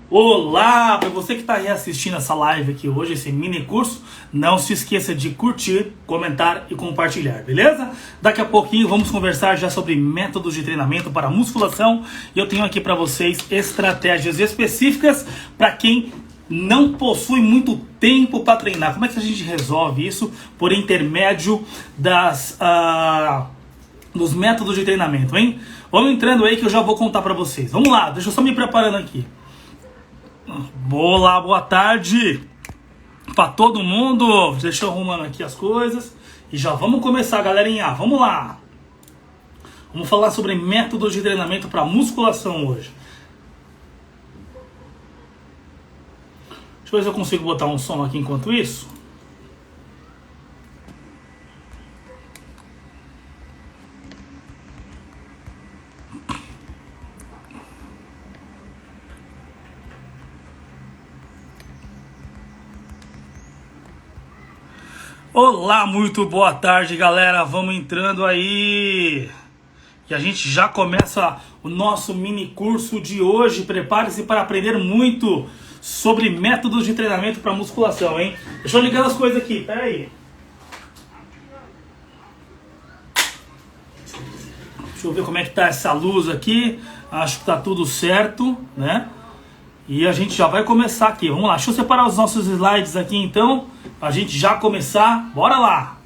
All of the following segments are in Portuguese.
Olá, para você que está reassistindo essa live aqui hoje, esse mini curso, não se esqueça de curtir, comentar e compartilhar, beleza? Daqui a pouquinho vamos conversar já sobre métodos de treinamento para musculação e eu tenho aqui para vocês estratégias específicas para quem não possui muito tempo para treinar. Como é que a gente resolve isso por intermédio dos métodos de treinamento, hein? Vamos entrando aí que eu já vou contar para vocês. Vamos lá, deixa eu só me preparando aqui. Olá, boa tarde para todo mundo. Deixa eu arrumando aqui as coisas e já vamos começar, galerinha. Vamos lá. Vamos falar sobre métodos de treinamento para musculação hoje. Deixa eu ver se eu consigo botar um som aqui enquanto isso. Olá, muito boa tarde, galera. Vamos entrando aí. E a gente já começa o nosso mini curso de hoje. Prepare-se para aprender muito sobre métodos de treinamento para musculação, hein? Deixa eu ligar as coisas aqui, pera aí. Deixa eu ver como é que tá essa luz aqui. Acho que tá tudo certo, né? E a gente já vai começar aqui. Vamos lá, deixa eu separar os nossos slides aqui então, pra gente já começar. Bora lá!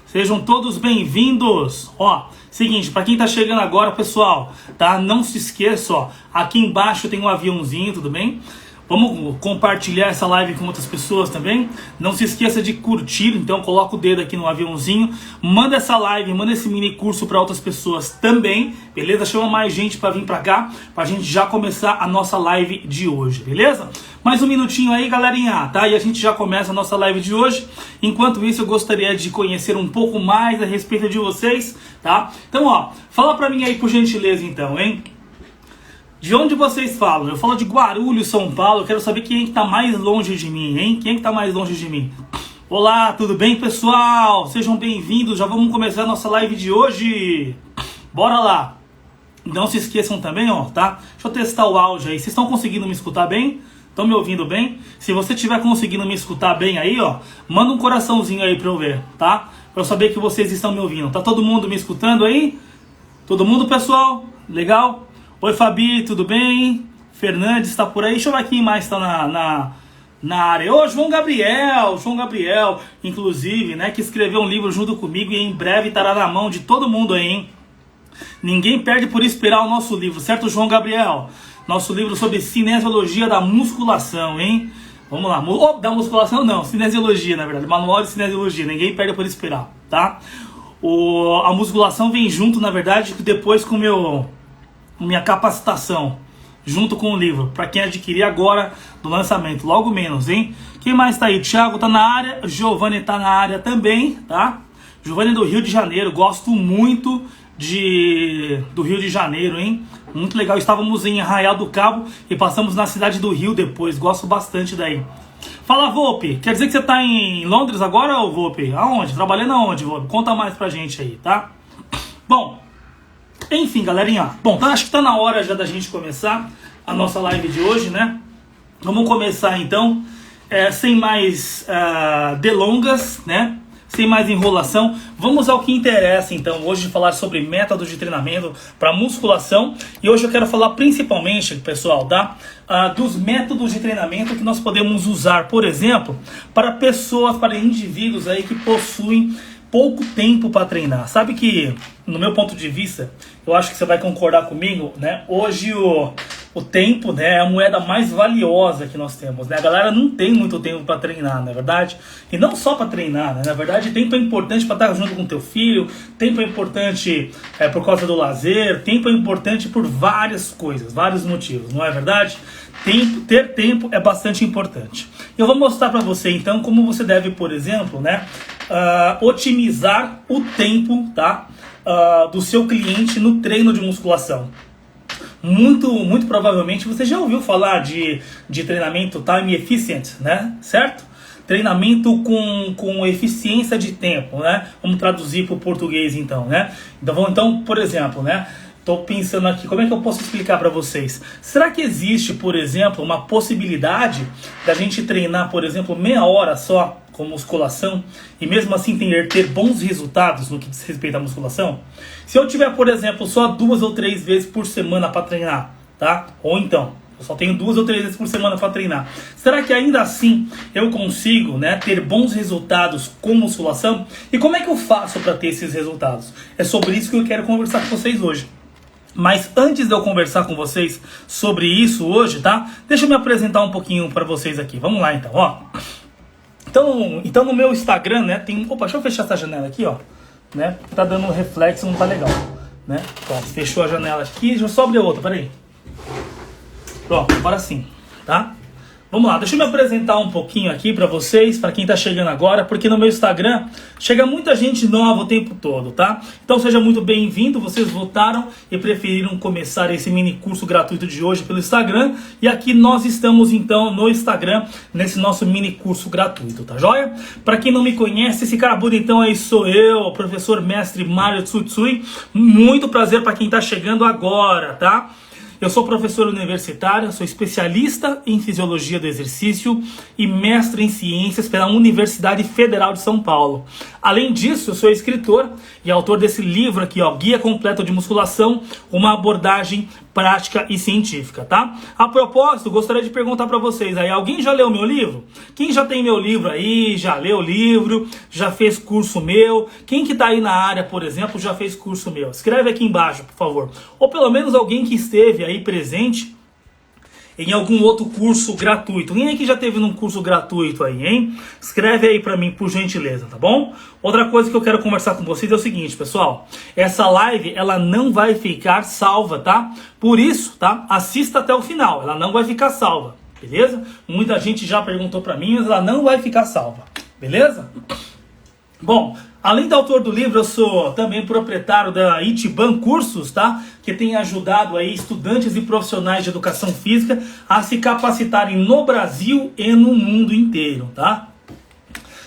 Sejam todos bem-vindos. Ó, seguinte, para quem tá chegando agora, pessoal, tá? Não se esqueça, ó, aqui embaixo tem um aviãozinho, tudo bem? Vamos compartilhar essa live com outras pessoas também. Não se esqueça de curtir, então coloca o dedo aqui no aviãozinho. Manda essa live, manda esse mini curso para outras pessoas também, beleza? Chama mais gente para vir para cá, pra gente já começar a nossa live de hoje, beleza? Mais um minutinho aí, galerinha, tá? E a gente já começa a nossa live de hoje. Enquanto isso, eu gostaria de conhecer um pouco mais a respeito de vocês, tá? Então, ó, fala pra mim aí, por gentileza, então, hein? De onde vocês falam? Eu falo de Guarulhos, São Paulo. Eu quero saber quem é que tá mais longe de mim, hein? Quem é que tá mais longe de mim? Olá, tudo bem, pessoal? Sejam bem-vindos. Já vamos começar a nossa live de hoje. Bora lá. Não se esqueçam também, ó, tá? Deixa eu testar o áudio aí. Vocês estão conseguindo me escutar bem? Estão me ouvindo bem? Se você estiver conseguindo me escutar bem aí, ó, manda um coraçãozinho aí pra eu ver, tá? Pra eu saber que vocês estão me ouvindo. Tá todo mundo me escutando aí? Todo mundo, pessoal? Legal? Oi, Fabi, tudo bem? Fernandes está por aí. Deixa eu ver quem mais está na área. Ô, João Gabriel, inclusive, né, que escreveu um livro junto comigo e em breve estará na mão de todo mundo aí, hein? Ninguém perde por esperar o nosso livro, certo, João Gabriel? Nosso livro sobre cinesiologia da musculação, hein? Vamos lá. Da musculação não, cinesiologia, na verdade. Manual de cinesiologia, ninguém perde por esperar, tá? A musculação vem junto, na verdade, depois com minha capacitação, junto com o livro, para quem adquirir agora do lançamento, logo menos, hein? Quem mais tá aí? Thiago tá na área, Giovanni tá na área também, tá? Giovanni é do Rio de Janeiro, gosto muito do Rio de Janeiro, hein? Muito legal, estávamos em Arraial do Cabo e passamos na cidade do Rio depois, gosto bastante daí. Fala, Volpe, quer dizer que você tá em Londres agora, ou Volpe? Aonde? Trabalhando aonde, Volpe? Conta mais pra gente aí, tá? Bom, enfim, galerinha, bom, acho que tá na hora já da gente começar a nossa live de hoje, né? Vamos começar então, sem mais delongas, né? Sem mais enrolação, vamos ao que interessa então, hoje falar sobre métodos de treinamento para musculação. E hoje eu quero falar principalmente, pessoal, tá? Dos métodos de treinamento que nós podemos usar, por exemplo, para pessoas, para indivíduos aí que possuem pouco tempo para treinar. Sabe que, no meu ponto de vista, eu acho que você vai concordar comigo, né? Hoje o tempo, né, é a moeda mais valiosa que nós temos, né? A galera não tem muito tempo para treinar, na verdade. E não só para treinar, né? Na verdade, tempo é importante para estar junto com teu filho, tempo é importante por causa do lazer, tempo é importante por várias coisas, vários motivos, não é verdade? Ter tempo é bastante importante. Eu vou mostrar para você então como você deve, por exemplo, né, otimizar o tempo, tá, do seu cliente no treino de musculação. Muito provavelmente você já ouviu falar de treinamento time efficient, né? Certo? Treinamento com eficiência de tempo, né? Vamos traduzir para o português então, né? Então, por exemplo, né? Tô pensando aqui, como é que eu posso explicar para vocês? Será que existe, por exemplo, uma possibilidade da gente treinar, por exemplo, meia hora só com musculação e mesmo assim ter bons resultados no que diz respeito à musculação? Se eu tiver, por exemplo, só 2 ou 3 vezes por semana para treinar, tá? Ou então, eu só tenho 2 ou 3 vezes por semana para treinar. Será que ainda assim eu consigo, né, ter bons resultados com musculação? E como é que eu faço para ter esses resultados? É sobre isso que eu quero conversar com vocês hoje. Mas antes de eu conversar com vocês sobre isso hoje, tá? Deixa eu me apresentar um pouquinho para vocês aqui. Vamos lá então, ó. Então no meu Instagram, né, tem... Opa, deixa eu fechar essa janela aqui, ó. Né? Tá dando um reflexo, não tá legal. Né? Pronto, fechou a janela aqui. Deixa eu só abrir outra, peraí. Pronto, agora sim, tá? Vamos lá, deixa eu me apresentar um pouquinho aqui pra vocês, pra quem tá chegando agora, porque no meu Instagram chega muita gente nova o tempo todo, tá? Então seja muito bem-vindo, vocês votaram e preferiram começar esse mini curso gratuito de hoje pelo Instagram, e aqui nós estamos então no Instagram, nesse nosso mini curso gratuito, tá joia? Pra quem não me conhece, esse cara bonitão aí sou eu, o professor mestre Mário Tsutsui, muito prazer pra quem tá chegando agora, tá? Eu sou professor universitário, sou especialista em fisiologia do exercício e mestre em ciências pela Universidade Federal de São Paulo. Além disso, eu sou escritor e autor desse livro aqui, ó, Guia Completo de Musculação, uma abordagem prática e científica, tá? A propósito, gostaria de perguntar para vocês aí, alguém já leu meu livro? Quem já tem meu livro aí, já leu o livro, já fez curso meu? Quem que tá aí na área, por exemplo, já fez curso meu? Escreve aqui embaixo, por favor. Ou pelo menos alguém que esteve aí presente em algum outro curso gratuito. Quem é que já teve num curso gratuito aí, hein? Escreve aí pra mim, por gentileza, tá bom? Outra coisa que eu quero conversar com vocês é o seguinte, pessoal. Essa live, ela não vai ficar salva, tá? Por isso, tá? Assista até o final. Ela não vai ficar salva, beleza? Muita gente já perguntou pra mim, mas ela não vai ficar salva, beleza? Bom, além de autor do livro, eu sou também proprietário da Ichiban Cursos, tá? Que tem ajudado aí estudantes e profissionais de educação física a se capacitarem no Brasil e no mundo inteiro, tá?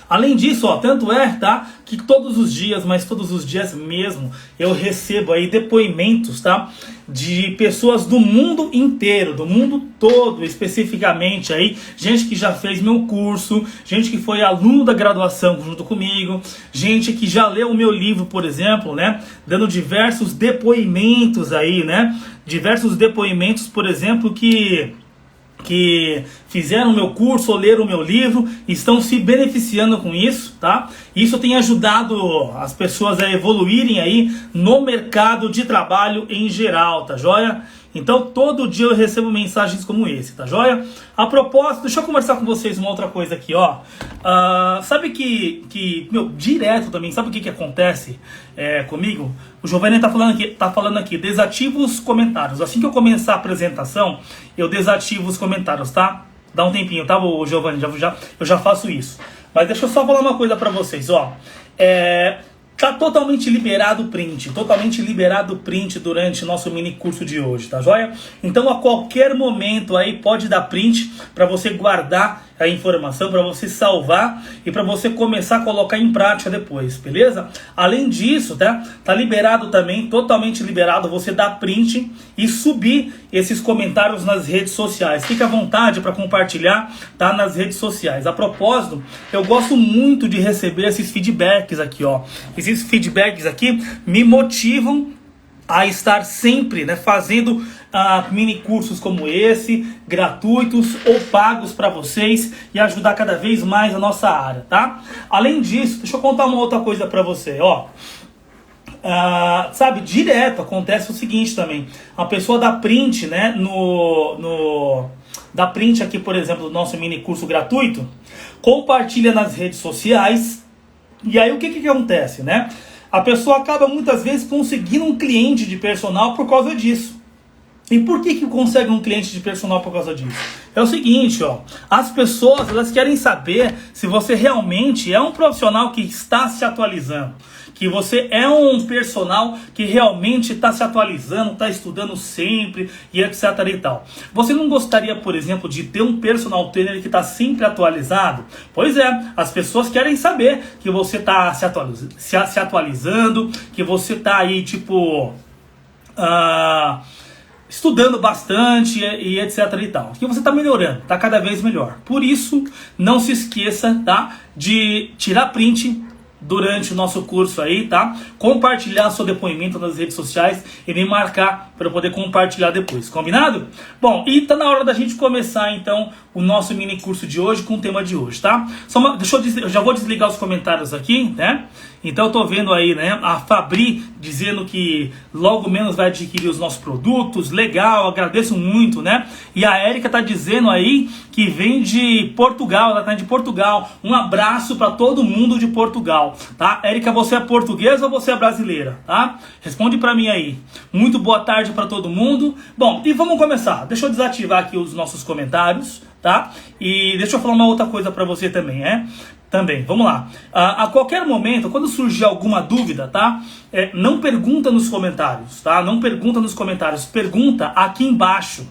Além disso, ó, tanto é, tá, que todos os dias, mas todos os dias mesmo, eu recebo aí depoimentos, tá, de pessoas do mundo inteiro, do mundo todo, especificamente aí, gente que já fez meu curso, gente que foi aluno da graduação junto comigo, gente que já leu o meu livro, por exemplo, né, dando diversos depoimentos aí, né, diversos depoimentos, por exemplo, que fizeram o meu curso ou leram o meu livro, estão se beneficiando com isso, tá? Isso tem ajudado as pessoas a evoluírem aí no mercado de trabalho em geral, tá joia? Então todo dia eu recebo mensagens como esse, tá joia? A propósito, deixa eu conversar com vocês uma outra coisa aqui, ó. Sabe que meu, direto também, sabe o que acontece comigo? O Giovanni tá falando aqui, desativa os comentários. Assim que eu começar a apresentação, eu desativo os comentários, tá? Dá um tempinho, tá, Giovanni? Eu já faço isso. Mas deixa eu só falar uma coisa pra vocês, ó. Tá totalmente liberado o print durante o nosso mini curso de hoje, tá joia? Então a qualquer momento aí pode dar print para você guardar a informação, para você salvar e para você começar a colocar em prática depois, beleza? Além disso, tá liberado também, totalmente liberado, você dar print e subir esses comentários nas redes sociais. Fique à vontade para compartilhar, tá, nas redes sociais. A propósito, eu gosto muito de receber esses feedbacks aqui, ó. Esses feedbacks aqui me motivam a estar sempre, né, fazendo mini cursos como esse, gratuitos ou pagos para vocês e ajudar cada vez mais a nossa área, tá? Além disso, deixa eu contar uma outra coisa para você, ó. Sabe, direto acontece o seguinte também, a pessoa dá print, né, dá print aqui, por exemplo, do nosso mini curso gratuito, compartilha nas redes sociais, e aí o que acontece, né? A pessoa acaba muitas vezes conseguindo um cliente de personal por causa disso. E por que consegue um cliente de personal por causa disso? É o seguinte, ó, as pessoas, elas querem saber se você realmente é um profissional que está se atualizando, que você é um personal que realmente está se atualizando, está estudando sempre e etc e tal. Você não gostaria, por exemplo, de ter um personal trainer que está sempre atualizado? Pois é, as pessoas querem saber que você está se atualizando, que você está aí, tipo, estudando bastante e etc e tal. Que você está melhorando, está cada vez melhor. Por isso, não se esqueça, tá, de tirar print durante o nosso curso aí, tá? Compartilhar seu depoimento nas redes sociais e me marcar para eu poder compartilhar depois, combinado? Bom, e tá na hora da gente começar então o nosso mini curso de hoje com o tema de hoje, tá? Eu já vou desligar os comentários aqui, né? Então eu tô vendo aí, né, a Fabri dizendo que logo menos vai adquirir os nossos produtos, legal, agradeço muito, né? E a Érica tá dizendo aí que vem de Portugal, ela tá de Portugal. Um abraço para todo mundo de Portugal, tá? Érica, você é portuguesa ou você é brasileira, tá? Responde para mim aí. Muito boa tarde para todo mundo. Bom, e vamos começar. Deixa eu desativar aqui os nossos comentários, tá? E deixa eu falar uma outra coisa para você também, Também, vamos lá. A qualquer momento, quando surgir alguma dúvida, tá? Não pergunta nos comentários, tá? Não pergunta nos comentários, pergunta aqui embaixo.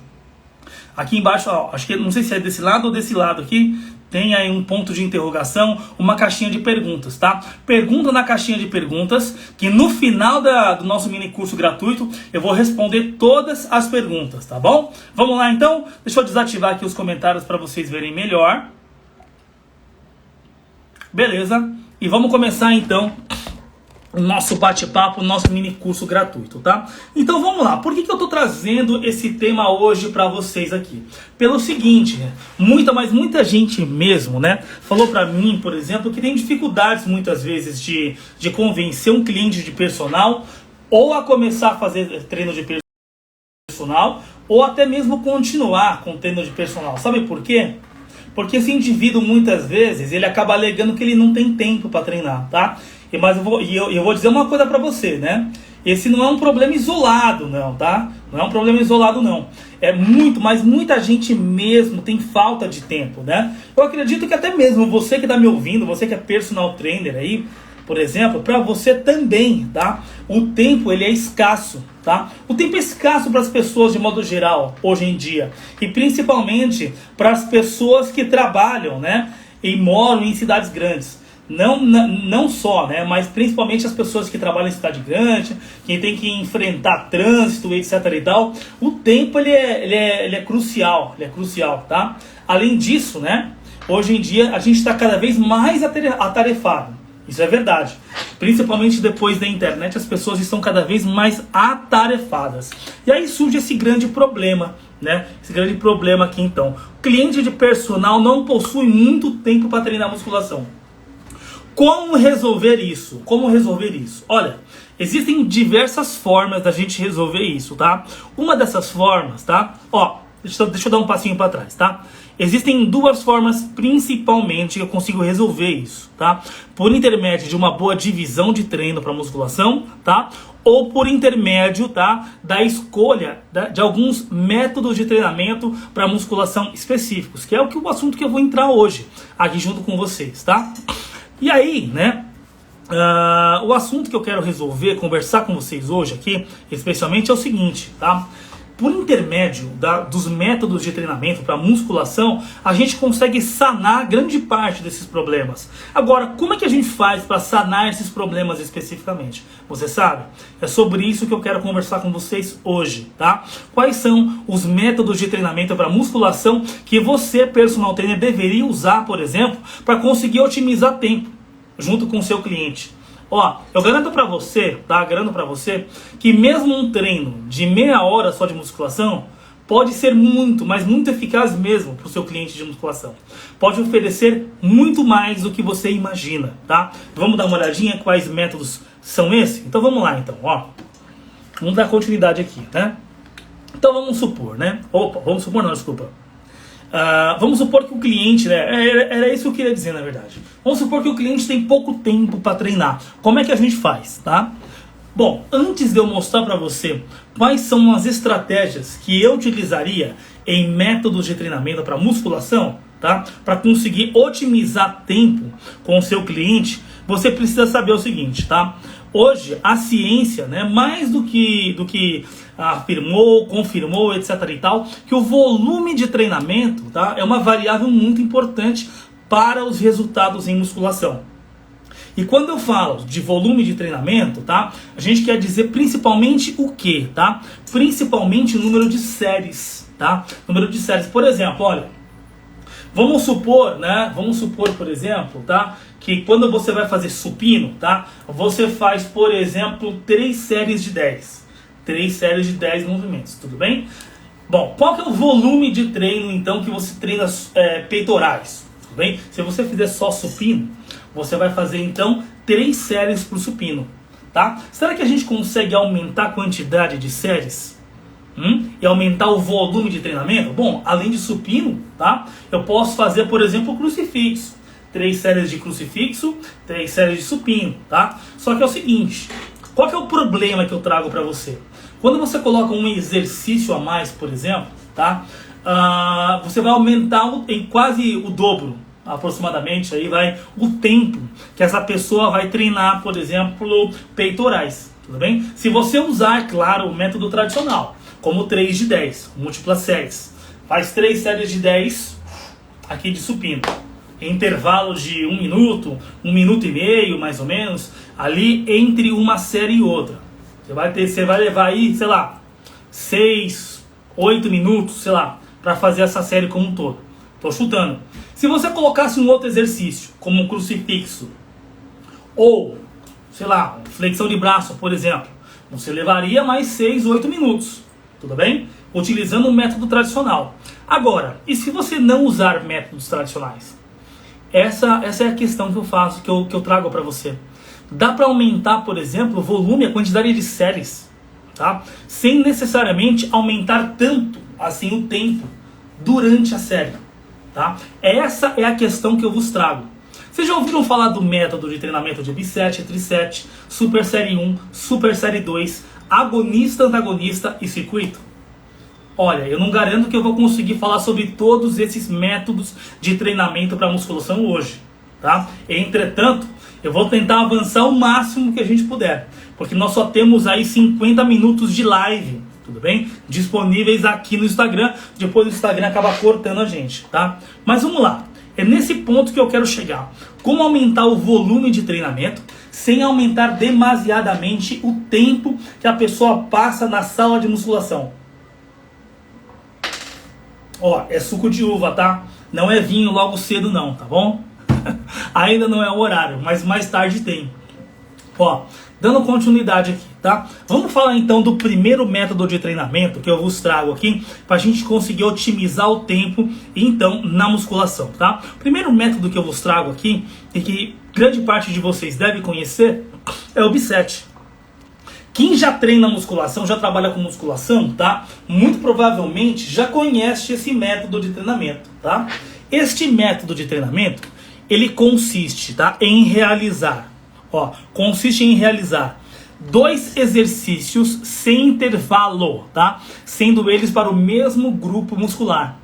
Aqui embaixo, ó, acho que não sei se é desse lado ou desse lado aqui, tem aí um ponto de interrogação, uma caixinha de perguntas, tá? Pergunta na caixinha de perguntas, que no final do nosso mini curso gratuito eu vou responder todas as perguntas, tá bom? Vamos lá então? Deixa eu desativar aqui os comentários para vocês verem melhor. Beleza? E vamos começar então o nosso bate-papo, o nosso mini curso gratuito, tá? Então vamos lá, por que eu tô trazendo esse tema hoje para vocês aqui? Pelo seguinte, muita gente mesmo, né, falou para mim, por exemplo, que tem dificuldades muitas vezes de convencer um cliente de personal ou a começar a fazer treino de personal ou até mesmo continuar com treino de personal. Sabe por quê? Porque esse indivíduo, muitas vezes, ele acaba alegando que ele não tem tempo para treinar, tá? Mas eu vou dizer uma coisa para você, né? Esse não é um problema isolado, não, tá? Não é um problema isolado, não. Mas muita gente mesmo tem falta de tempo, né? Eu acredito que até mesmo você que está me ouvindo, você que é personal trainer aí, por exemplo, para você também, tá? O tempo, ele é escasso, tá? O tempo é escasso para as pessoas de modo geral, hoje em dia. E principalmente para as pessoas que trabalham, né? E moram em cidades grandes. Não só, né? Mas principalmente as pessoas que trabalham em cidade grande, que tem que enfrentar trânsito, etc e tal. O tempo, ele é crucial, tá? Além disso, né? Hoje em dia, a gente está cada vez mais atarefado. Isso é verdade. Principalmente depois da internet, as pessoas estão cada vez mais atarefadas. E aí surge esse grande problema, né? Esse grande problema aqui então. O cliente de personal não possui muito tempo para treinar musculação. Como resolver isso? Olha, existem diversas formas da gente resolver isso, tá? Uma dessas formas, tá? Ó, deixa eu dar um passinho para trás, tá? Existem duas formas principalmente que eu consigo resolver isso, tá? Por intermédio de uma boa divisão de treino para musculação, tá? Ou por intermédio, tá, da escolha de alguns métodos de treinamento para musculação específicos, que é o assunto que eu vou entrar hoje aqui junto com vocês, tá? E aí, né? O assunto que eu quero conversar com vocês hoje aqui, especialmente é o seguinte, tá? Por intermédio dos métodos de treinamento para musculação, a gente consegue sanar grande parte desses problemas. Agora, como é que a gente faz para sanar esses problemas especificamente? Você sabe? É sobre isso que eu quero conversar com vocês hoje, tá? Quais são os métodos de treinamento para musculação que você, personal trainer, deveria usar, por exemplo, para conseguir otimizar tempo junto com o seu cliente? Ó, eu garanto pra você, tá? Garanto pra você que mesmo um treino de meia hora só de musculação pode ser muito, mas muito eficaz mesmo pro seu cliente de musculação. Pode oferecer muito mais do que você imagina, tá? Vamos dar uma olhadinha quais métodos são esses? Então vamos lá, então, ó. Vamos dar continuidade aqui, né? Então vamos supor, né? Vamos supor que o cliente, né? Era isso que eu queria dizer, na verdade. Vamos supor que o cliente tem pouco tempo para treinar. Como é que a gente faz, tá? Bom, antes de eu mostrar para você quais são as estratégias que eu utilizaria em métodos de treinamento para musculação, tá? Para conseguir otimizar tempo com o seu cliente, você precisa saber o seguinte, tá? Hoje, a ciência, né, mais do que afirmou, confirmou, etc e tal, que o volume de treinamento, tá, é uma variável muito importante para os resultados em musculação. E quando eu falo de volume de treinamento, tá? A gente quer dizer principalmente o quê, tá? Principalmente o número de séries, tá? Número de séries. Por exemplo, olha, vamos supor, né? Vamos supor, por exemplo, tá? Que quando você vai fazer supino, tá? Você faz, por exemplo, 3 séries de 10. 3 séries de 10 movimentos, tudo bem? Bom, qual que é o volume de treino, então, que você treina peitorais? Tudo bem? Se você fizer só supino, você vai fazer, então, 3 séries para o supino, tá? Será que a gente consegue aumentar a quantidade de séries? E aumentar o volume de treinamento? Bom, além de supino, tá? Eu posso fazer, por exemplo, crucifixo. 3 séries de crucifixo, 3 séries de supino, tá? Só que é o seguinte, qual que é o problema que eu trago para você? Quando você coloca um exercício a mais, por exemplo, tá? Você vai aumentar em quase o dobro, aproximadamente, aí vai o tempo que essa pessoa vai treinar, por exemplo, peitorais, tudo bem? Se você usar, claro, o método tradicional, como 3 de 10, múltiplas séries, faz 3 séries de 10 aqui de supino, intervalo de 1 minuto, 1 minuto e meio, mais ou menos, ali entre uma série e outra. Você vai levar aí, sei lá, 6, 8 minutos, sei lá, para fazer essa série como um todo. Tô chutando. Se você colocasse um outro exercício, como um crucifixo, ou, sei lá, flexão de braço, por exemplo, você levaria mais 6, 8 minutos, tudo bem? Utilizando o método tradicional. Agora, e se você não usar métodos tradicionais? Essa é a questão que eu faço, que eu trago para você. Dá para aumentar, por exemplo, o volume, a quantidade de séries, tá? Sem necessariamente aumentar tanto assim o tempo durante a série, tá? Essa é a questão que eu vos trago. Vocês já ouviram falar do método de treinamento de bisete, trisete, super série 1, super série 2, agonista, antagonista e circuito? Olha, eu não garanto que eu vou conseguir falar sobre todos esses métodos de treinamento para musculação hoje, tá? Entretanto, eu vou tentar avançar o máximo que a gente puder, porque nós só temos aí 50 minutos de live, tudo bem? Disponíveis aqui no Instagram, depois o Instagram acaba cortando a gente, tá? Mas vamos lá, é nesse ponto que eu quero chegar. Como aumentar o volume de treinamento sem aumentar demasiadamente o tempo que a pessoa passa na sala de musculação? Ó, é suco de uva, tá? Não é vinho logo cedo não, tá bom? Ainda não é o horário, mas mais tarde tem. Ó, dando continuidade aqui, tá? Vamos falar então do primeiro método de treinamento que eu vos trago aqui, pra gente conseguir otimizar o tempo, então, na musculação, tá? O primeiro método que eu vos trago aqui, e que grande parte de vocês deve conhecer, é o bisete. Quem já treina musculação, já trabalha com musculação, tá? Muito provavelmente já conhece esse método de treinamento, tá? Este método de treinamento, ele consiste, tá, em realizar, consiste em realizar 2 exercícios sem intervalo, tá? Sendo eles para o mesmo grupo muscular.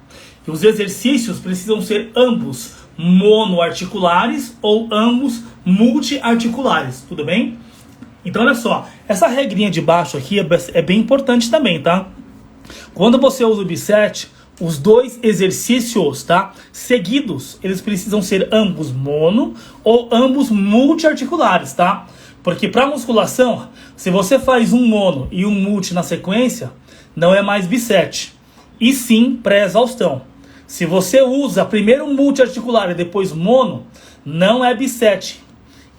E os exercícios precisam ser ambos monoarticulares ou ambos multiarticulares, tudo bem? Então olha só, essa regrinha de baixo aqui é bem importante também, tá? Quando você usa o bisete, os 2 exercícios, tá, seguidos, eles precisam ser ambos mono ou ambos multiarticulares, tá? Porque para musculação, se você faz um mono e um multi na sequência, não é mais bisete, e sim pré-exaustão. Se você usa primeiro multiarticular e depois mono, não é bisete,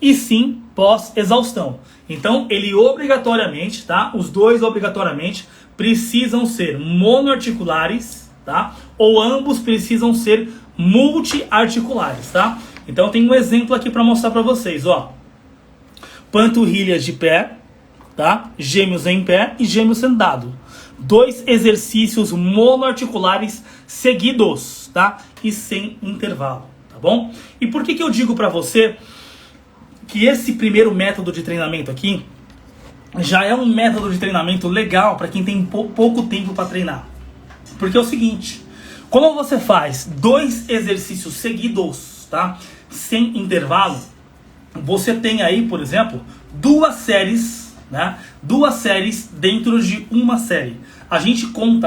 e sim pós-exaustão. Então, ele obrigatoriamente, tá? Os 2 obrigatoriamente precisam ser monoarticulares, tá? Ou ambos precisam ser multiarticulares, tá? Então, tem um exemplo aqui para mostrar para vocês, ó. Panturrilhas de pé, tá? Gêmeos em pé e gêmeos sentado. 2 exercícios monoarticulares seguidos, tá? E sem intervalo, tá bom? E por que eu digo para você que esse primeiro método de treinamento aqui já é um método de treinamento legal para quem tem pouco tempo para treinar? Porque é o seguinte, quando você faz 2 exercícios seguidos, tá, sem intervalo, você tem aí, por exemplo, 2 séries, né, 2 séries dentro de uma série. A gente conta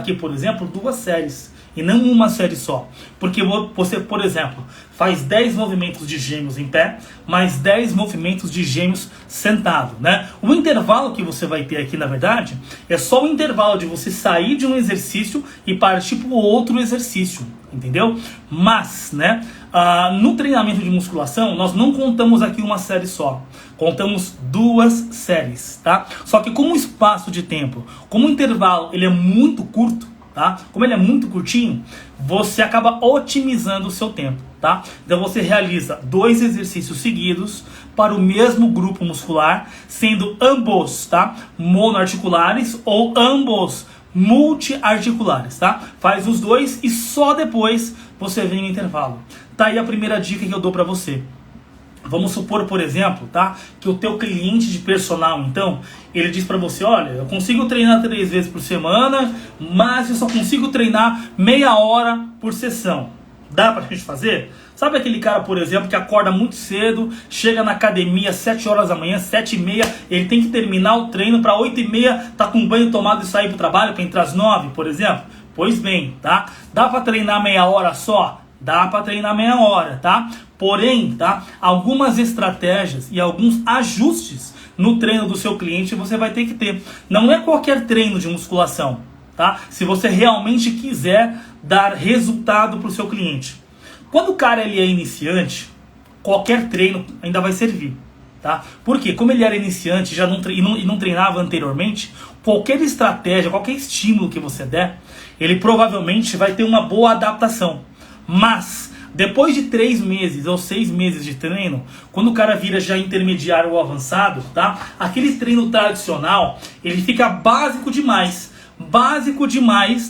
aqui, por exemplo, 2 séries e não uma série só. Porque você, por exemplo, faz 10 movimentos de gêmeos em pé, mais 10 movimentos de gêmeos sentado, né? O intervalo que você vai ter aqui, na verdade, é só o intervalo de você sair de um exercício e partir para o outro exercício, entendeu? Mas, né, no treinamento de musculação, nós não contamos aqui uma série só. Contamos 2 séries, tá? Só que como o espaço de tempo, como o intervalo ele é muito curto, tá? Como ele é muito curtinho, você acaba otimizando o seu tempo, tá? Então você realiza 2 exercícios seguidos para o mesmo grupo muscular, sendo ambos, tá, monoarticulares ou ambos multiarticulares, tá? Faz os 2 e só depois você vem no intervalo. Tá aí a primeira dica que eu dou para você. Vamos supor, por exemplo, tá, que o teu cliente de personal, então, ele diz para você, olha, eu consigo treinar 3 vezes por semana, mas eu só consigo treinar meia hora por sessão. Dá pra gente fazer? Sabe aquele cara, por exemplo, que acorda muito cedo, chega na academia às 7 horas da manhã, 7h30, ele tem que terminar o treino para 8h30, tá com banho tomado e sair pro trabalho para entrar às 9, por exemplo? Pois bem, tá? Dá pra treinar meia hora só? Dá para treinar meia hora, tá? Porém, tá? Algumas estratégias e alguns ajustes no treino do seu cliente você vai ter que ter. Não é qualquer treino de musculação, tá? Se você realmente quiser dar resultado para o seu cliente. Quando o cara ele é iniciante, qualquer treino ainda vai servir, tá? Porque como ele era iniciante e não treinava anteriormente, qualquer estratégia, qualquer estímulo que você der, ele provavelmente vai ter uma boa adaptação. Mas, depois de 3 meses ou 6 meses de treino, quando o cara vira já intermediário ou avançado, tá? Aquele treino tradicional, ele fica básico demais,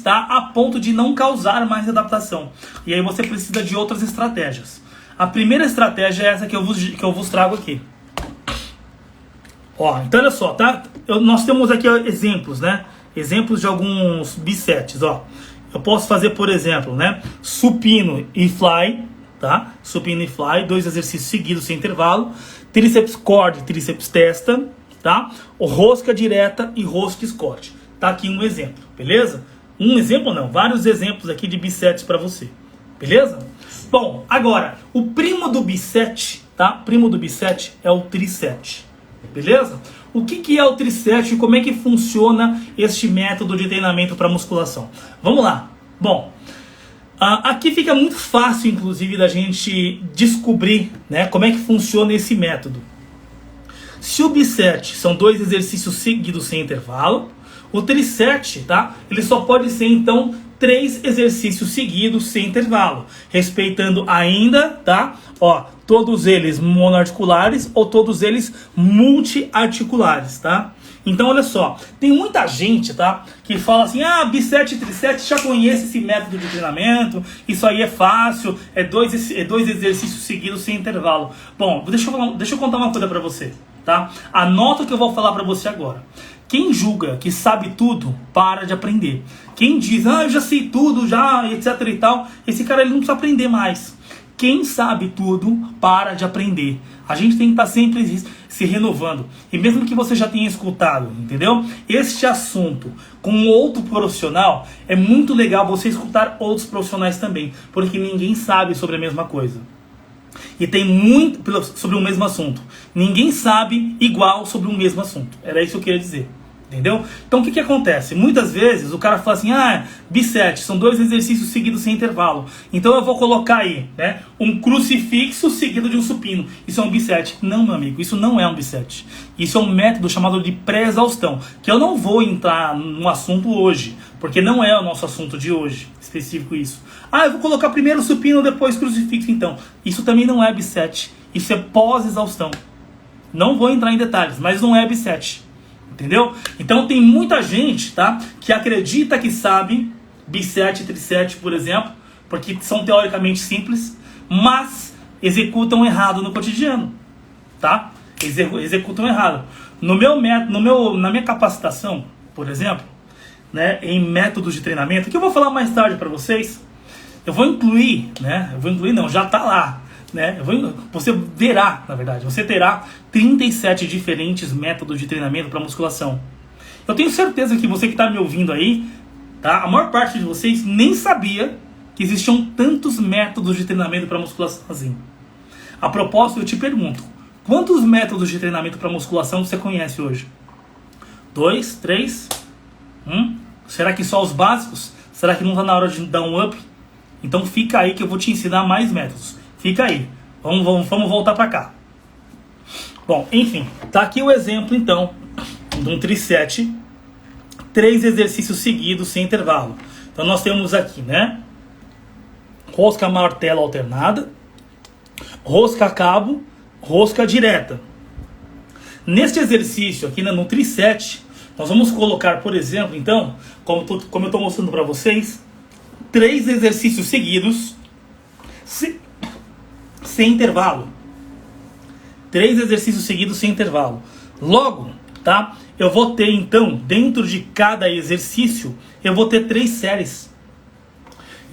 tá? A ponto de não causar mais adaptação. E aí você precisa de outras estratégias. A primeira estratégia é essa que eu vos trago aqui. Ó, então olha só, tá? Nós temos aqui exemplos, né? Exemplos de alguns bisets, ó. Eu posso fazer, por exemplo, né, supino e fly, tá? Supino e fly, 2 exercícios seguidos sem intervalo. Tríceps cord, tríceps testa, tá? Rosca direta e rosca scott. Tá aqui um exemplo, beleza? Um exemplo não, vários exemplos aqui de bisets para você, beleza? Bom, agora, o primo do biset, tá? Primo do biset é o tricep, beleza? O que é o tricep e como é que funciona este método de treinamento para musculação? Vamos lá. Bom, aqui fica muito fácil, inclusive, da gente descobrir, né, como é que funciona esse método. Se o biset são 2 exercícios seguidos sem intervalo, o tricep, tá, ele só pode ser, então, 3 exercícios seguidos sem intervalo, respeitando ainda, tá, ó, todos eles monoarticulares ou todos eles multiarticulares, tá? Então, olha só, tem muita gente, tá, que fala assim, biset e tricep, já conhece esse método de treinamento, isso aí é fácil, é dois exercícios seguidos sem intervalo. Bom, deixa eu contar uma coisa pra você, tá? Anota o que eu vou falar pra você agora. Quem julga que sabe tudo, para de aprender. Quem diz, eu já sei tudo, já, etc e tal, esse cara ele não precisa aprender mais. Quem sabe tudo, para de aprender. A gente tem que estar sempre se renovando. E mesmo que você já tenha escutado, entendeu? Este assunto com outro profissional, é muito legal você escutar outros profissionais também. Porque ninguém sabe sobre a mesma coisa. E tem muito sobre o mesmo assunto. Ninguém sabe igual sobre o mesmo assunto. Era isso que eu queria dizer. Entendeu? Então o que acontece? Muitas vezes o cara fala assim, biset, são 2 exercícios seguidos sem intervalo. Então eu vou colocar aí, né, um crucifixo seguido de um supino. Isso é um biset. Não, meu amigo, isso não é um biset. Isso é um método chamado de pré-exaustão, que eu não vou entrar no assunto hoje, porque não é o nosso assunto de hoje, específico isso. Eu vou colocar primeiro o supino, depois crucifixo, então. Isso também não é biset. Isso é pós-exaustão. Não vou entrar em detalhes, mas não é biset. Entendeu? Então tem muita gente, tá, que acredita que sabe biset e tricep, por exemplo, porque são teoricamente simples, mas executam errado no cotidiano, tá? Executam errado. No meu método, na minha capacitação, por exemplo, né, em métodos de treinamento, que eu vou falar mais tarde para vocês, eu vou incluir, né? Já tá lá. Né? Você verá, na verdade, você terá 37 diferentes métodos de treinamento para musculação. Eu tenho certeza que você que está me ouvindo aí tá? A maior parte de vocês nem sabia que existiam tantos métodos de treinamento para musculação assim. A propósito, eu te pergunto, quantos métodos de treinamento para musculação você conhece hoje? 2, 3? Será que só os básicos? Será que não está na hora de dar um up? Então fica aí que eu vou te ensinar mais métodos. Fica aí. Vamos voltar para cá. Bom, enfim, tá aqui o exemplo então de um triset, 3 exercícios seguidos sem intervalo. Então nós temos aqui, né? Rosca martelo alternada, rosca cabo, rosca direta. Neste exercício aqui no triset, nós vamos colocar, por exemplo, então, como eu estou mostrando para vocês, 3 exercícios seguidos sem intervalo. 3 exercícios seguidos sem intervalo. Logo, tá? Eu vou ter então, dentro de cada exercício, eu vou ter 3 séries.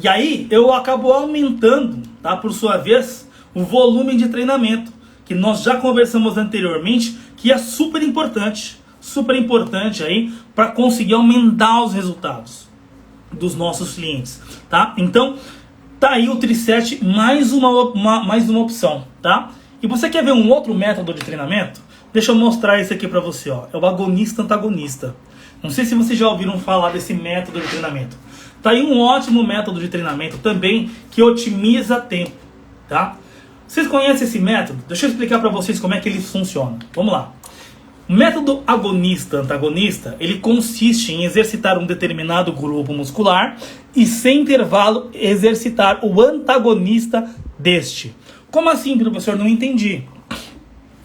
E aí eu acabo aumentando, tá? Por sua vez, o volume de treinamento, que nós já conversamos anteriormente, que é super importante aí para conseguir aumentar os resultados dos nossos clientes, tá? Então, tá aí o triset, mais uma opção, tá? E você quer ver um outro método de treinamento? Deixa eu mostrar esse aqui para você, ó. É o agonista-antagonista. Não sei se vocês já ouviram falar desse método de treinamento. Tá aí um ótimo método de treinamento também que otimiza tempo, tá? Vocês conhecem esse método? Deixa eu explicar para vocês como é que ele funciona. Vamos lá. O método agonista-antagonista, ele consiste em exercitar um determinado grupo muscular e, sem intervalo, exercitar o antagonista deste. Como assim, professor? Não entendi.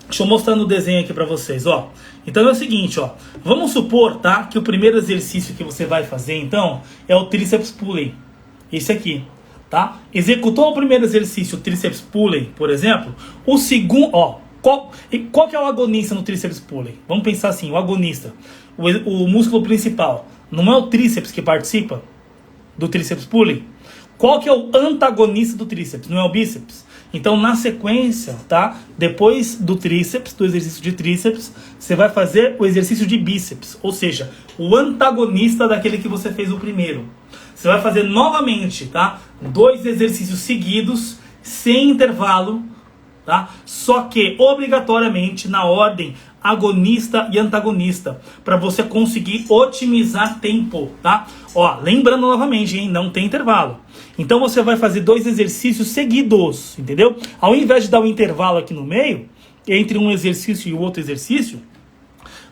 Deixa eu mostrar no desenho aqui para vocês, ó. Então é o seguinte, ó. Vamos supor, tá, que o primeiro exercício que você vai fazer, então, é o tríceps pulley. Esse aqui, tá? Executou o primeiro exercício, o tríceps pulley, por exemplo. O segundo, ó. Qual que é o agonista no tríceps pulley? Vamos pensar assim, o agonista, o músculo principal, não é o tríceps que participa do tríceps pulley? Qual que é o antagonista do tríceps? Não é o bíceps? Então, na sequência, tá? Depois do tríceps, do exercício de tríceps, você vai fazer o exercício de bíceps, ou seja, o antagonista daquele que você fez o primeiro. Você vai fazer novamente, tá? 2 exercícios seguidos, sem intervalo, tá? Só que obrigatoriamente na ordem agonista e antagonista, para você conseguir otimizar tempo, tá? Ó, lembrando novamente, hein? Não tem intervalo. Então você vai fazer 2 exercícios seguidos, entendeu? Ao invés de dar um intervalo aqui no meio, entre um exercício e o outro exercício,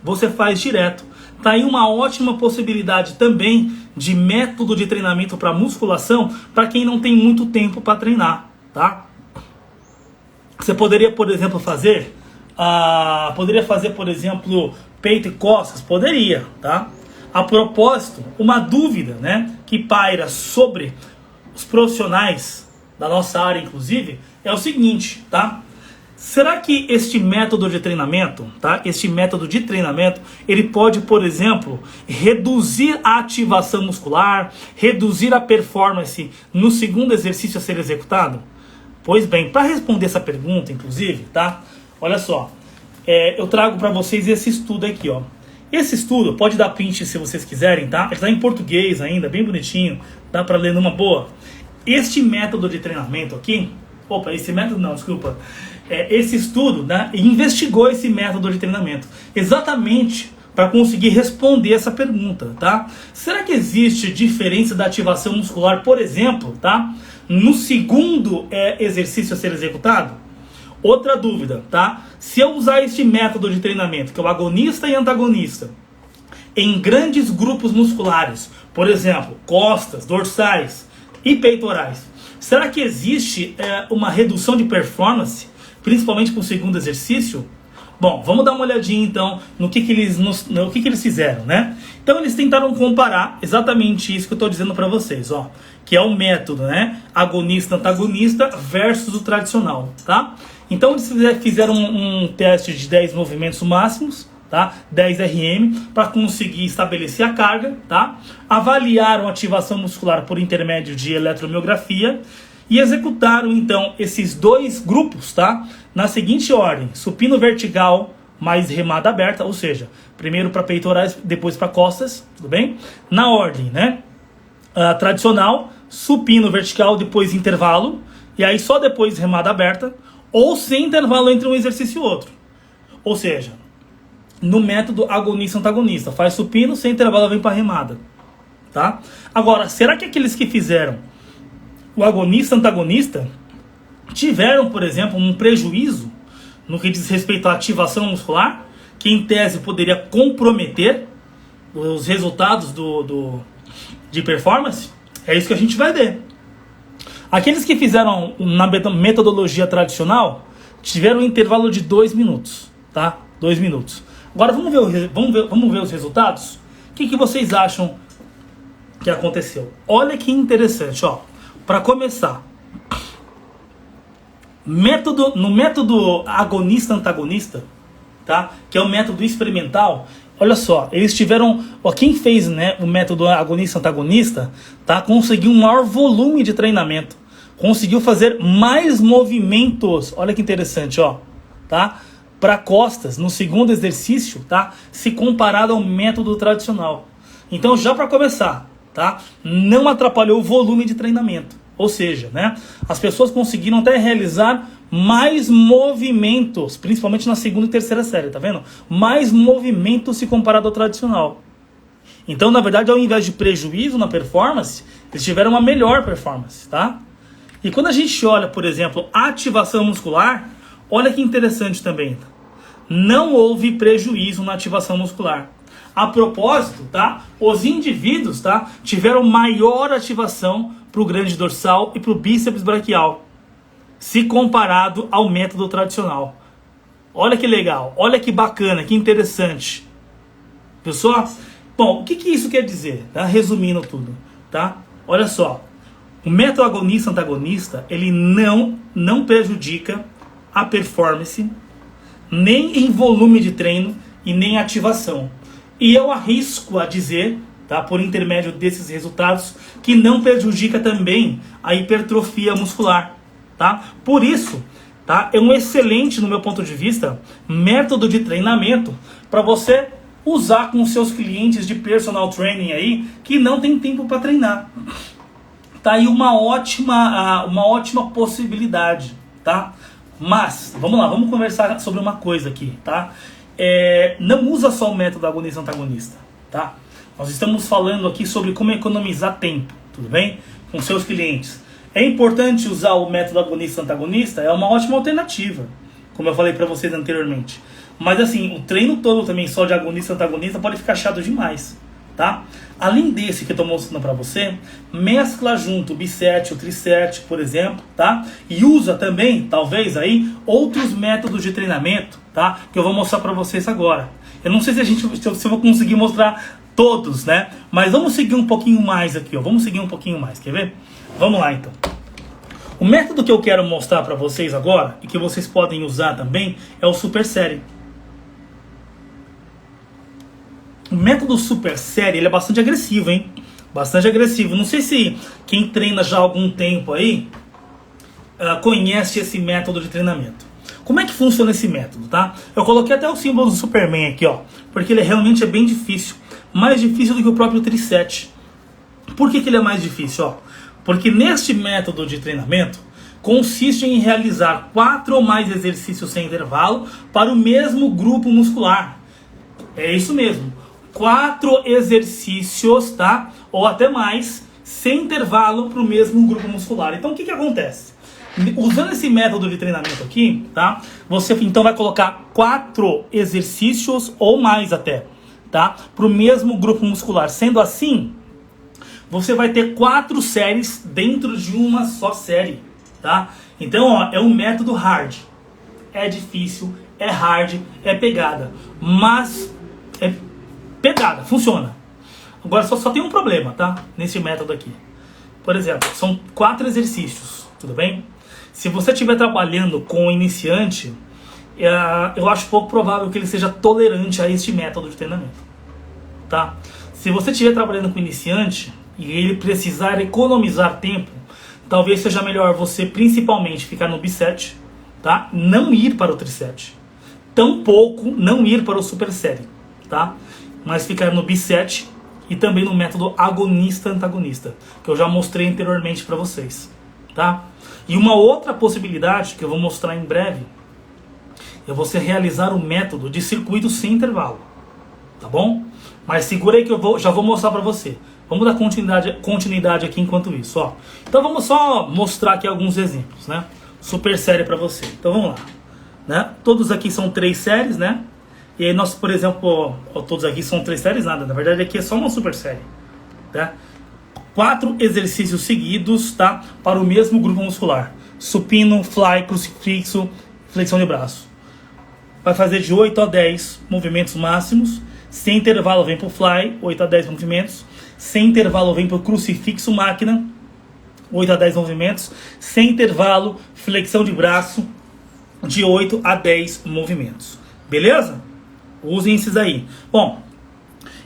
você faz direto. Tá aí uma ótima possibilidade também de método de treinamento para musculação, para quem não tem muito tempo para treinar, tá? Você poderia, por exemplo, fazer por exemplo, peito e costas? Poderia, tá? A propósito, uma dúvida, né, que paira sobre os profissionais da nossa área, inclusive, é o seguinte, tá? Será que este método de treinamento, tá? Este método de treinamento, ele pode, por exemplo, reduzir a ativação muscular, reduzir a performance no segundo exercício a ser executado? Pois bem, para responder essa pergunta, inclusive, tá? Olha só, eu trago para vocês esse estudo aqui, ó. Esse estudo, pode dar print se vocês quiserem, tá? Está em português ainda, bem bonitinho, dá para ler numa boa. Este método de treinamento aqui, esse estudo, né, investigou esse método de treinamento, exatamente para conseguir responder essa pergunta, tá? Será que existe diferença da ativação muscular, por exemplo, tá? No segundo exercício a ser executado? Outra dúvida, tá? Se eu usar este método de treinamento, que é o agonista e antagonista, em grandes grupos musculares, por exemplo, costas, dorsais e peitorais, será que existe uma redução de performance, principalmente para o segundo exercício? Bom, vamos dar uma olhadinha então no que eles fizeram, né? Então eles tentaram comparar exatamente isso que eu estou dizendo para vocês, ó, que é o método, né, agonista-antagonista versus o tradicional, tá? Então eles fizeram um teste de 10 movimentos máximos, tá? 10 RM, para conseguir estabelecer a carga, tá? Avaliaram a ativação muscular por intermédio de eletromiografia e executaram então esses 2 grupos, tá? Na seguinte ordem: supino vertical mais remada aberta, ou seja, primeiro para peitorais, depois para costas, tudo bem? Na ordem, né? tradicional, supino vertical, depois intervalo, e aí só depois remada aberta, ou sem intervalo entre um exercício e outro. Ou seja, no método agonista-antagonista, faz supino, sem intervalo vem para remada. Tá? Agora, será que aqueles que fizeram o agonista-antagonista tiveram, por exemplo, um prejuízo no que diz respeito à ativação muscular, que em tese poderia comprometer os resultados de performance? É isso que a gente vai ver. Aqueles que fizeram na metodologia tradicional tiveram um intervalo de 2 minutos, tá? 2 minutos. Agora vamos ver os resultados? O que vocês acham que aconteceu? Olha que interessante, ó. Para começar, no método agonista-antagonista, tá? Que é o método experimental. Olha só, eles tiveram, ó, quem fez, né, o método agonista-antagonista, tá, conseguiu um maior volume de treinamento, conseguiu fazer mais movimentos. Olha que interessante, ó, tá? Para costas no segundo exercício, tá? Se comparado ao método tradicional. Então, já para começar, tá? Não atrapalhou o volume de treinamento. Ou seja, né? As pessoas conseguiram até realizar mais movimentos, principalmente na segunda e terceira série, tá vendo? Mais movimentos se comparado ao tradicional. Então, na verdade, ao invés de prejuízo na performance, eles tiveram uma melhor performance, tá? E quando a gente olha, por exemplo, ativação muscular, olha que interessante também. Não houve prejuízo na ativação muscular. A propósito, tá? Os indivíduos, tá, tiveram maior ativação para o grande dorsal e para o bíceps braquial, se comparado ao método tradicional. Olha que legal, olha que bacana, que interessante. Pessoal, bom, o que isso quer dizer? Tá? Resumindo tudo, tá? Olha só, o método agonista-antagonista, ele não prejudica a performance, nem em volume de treino e nem ativação. E eu arrisco a dizer, tá, por intermédio desses resultados, que não prejudica também a hipertrofia muscular. Tá? Por isso, tá, é um excelente, no meu ponto de vista, método de treinamento para você usar com seus clientes de personal training aí que não tem tempo para treinar. Tá aí uma ótima possibilidade, tá? Mas, vamos lá, vamos conversar sobre uma coisa aqui, tá? Não usa só o método agonista-antagonista, tá? Nós estamos falando aqui sobre como economizar tempo, tudo bem? Com seus clientes. É importante usar o método agonista-antagonista? É uma ótima alternativa, como eu falei para vocês anteriormente. Mas assim, o treino todo também só de agonista-antagonista pode ficar chato demais, tá? Além desse que eu estou mostrando para você, mescla junto o bisete, o trisete, por exemplo, tá? E usa também, talvez aí, outros métodos de treinamento, tá? Que eu vou mostrar para vocês agora. Eu não sei se eu vou conseguir mostrar todos, né? Mas vamos seguir um pouquinho mais aqui, ó. Vamos seguir um pouquinho mais, quer ver? Vamos lá, então. O método que eu quero mostrar para vocês agora, e que vocês podem usar também, é o super série. O método super série, ele é bastante agressivo, hein? Bastante agressivo. Não sei se quem treina já há algum tempo aí conhece esse método de treinamento. Como é que funciona esse método, tá? Eu coloquei até o símbolo do Superman aqui, ó. Porque ele realmente é bem difícil. Mais difícil do que o próprio trisete. Por que ele é mais difícil, ó? Porque neste método de treinamento consiste em realizar 4 ou mais exercícios sem intervalo para o mesmo grupo muscular. É isso mesmo. 4 exercícios, tá? Ou até mais, sem intervalo para o mesmo grupo muscular. Então o que acontece? Usando esse método de treinamento aqui, tá? Você então vai colocar 4 exercícios ou mais até, tá? Para o mesmo grupo muscular. Sendo assim, você vai ter 4 séries dentro de uma só série, tá? Então, ó, é um método hard. É difícil, é hard, é pegada. Mas é pegada, funciona. Agora só tem um problema, tá? Nesse método aqui. Por exemplo, são 4 exercícios, tudo bem? Se você estiver trabalhando com um iniciante, eu acho pouco provável que ele seja tolerante a este método de treinamento, tá? Se você estiver trabalhando com iniciante e ele precisar economizar tempo, talvez seja melhor você principalmente ficar no bisete, tá? Não ir para o trisete. Tampouco não ir para o super série, tá? Mas ficar no bisete e também no método agonista-antagonista, que eu já mostrei anteriormente para vocês, tá? E uma outra possibilidade que eu vou mostrar em breve é você realizar o método de circuito sem intervalo, tá bom? Mas segura aí que já vou mostrar para você. Vamos dar continuidade aqui enquanto isso, ó. Então vamos só mostrar aqui alguns exemplos, né? Super série para você. Então vamos lá, né? Todos aqui são 3 séries, né? E aí nós, por exemplo, todos aqui são 3 séries, nada. Na verdade aqui é só uma super série, tá? 4 exercícios seguidos, tá? Para o mesmo grupo muscular: supino, fly, crucifixo, flexão de braço. Vai fazer de 8 a 10 movimentos máximos. Sem intervalo vem pro fly, 8 a 10 movimentos. Sem intervalo vem pro crucifixo máquina, 8 a 10 movimentos. Sem intervalo, flexão de braço, de 8 a 10 movimentos. Beleza? Usem esses aí. Bom,